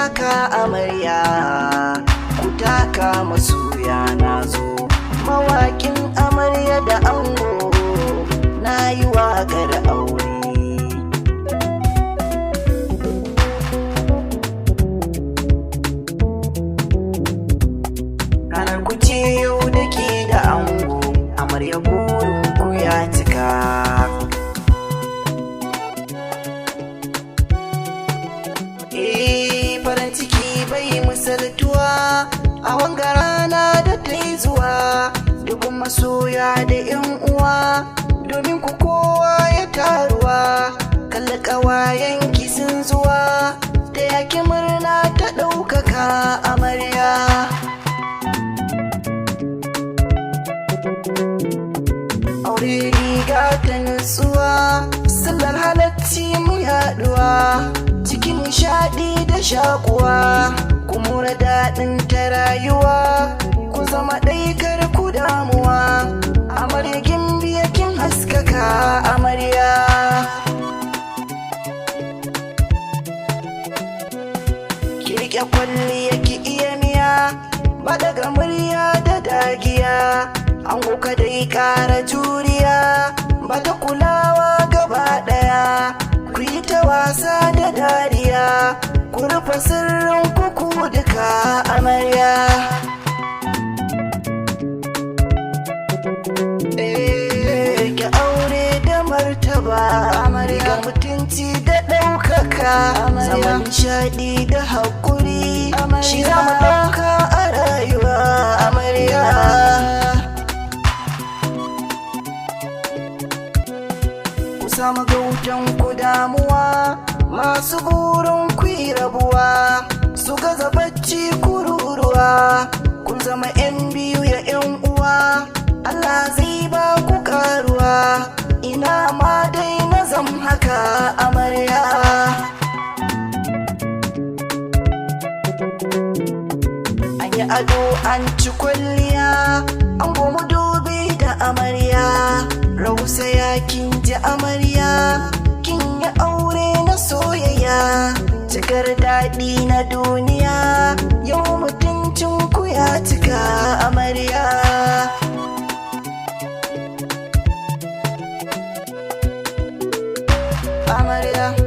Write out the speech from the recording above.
taka amarya, ku taka masoya na zo. Mawaƙin amarya da ango na yi waƙar aure. Ranar ku ce yau da ke da ango, amarya burin ku ya cika. Farin ciki bai misaltuwa a wanga rana da ta yi zuwa, dubin masoya da 'yan uwa domin ku kowa ya taruwa. Kalli ƙawayen sun zuwa da yaki murna ta ɗaukaka amarya. Aure riga ta nutsuwa, sallar halacci mu yaduwa, cikin nishaɗi da shakuwa, ku mura daɗin ta rayuwa, ku zama ɗaikar ku damuwa. Amarya gimbiya kin haskaka amarya. Ki riƙe kwalliya ki iya miya, ba daga murya da dagiya. Ango ka dai ƙara juriya, ba ta kulawa gaba ɗaya. Ku yi ta wasa da dariya, ku rufe sirrin kuku duka amarya. Ki aure da martaba amarya, ga mutunci da ɗaukaka zaman nishaɗi da haƙuri, shi za mu ɗauka a rayuwa amarya. Sama gautan ku damuwa, masu burin ku yi rabuwa, su gaza bacci kururuwa. Kun zama 'yan biyu ya 'yan uwa, Allah zai ba ku karuwa. Ina ma dai na zam haka amarya. An yi ado an ci kwalliya, an goma dubi da amarya. Rausaya kin ji amarya, kin yi aure na soyayya, cikar daɗi na duniya, yau mutuncin ku ya cika amarya. Amarya.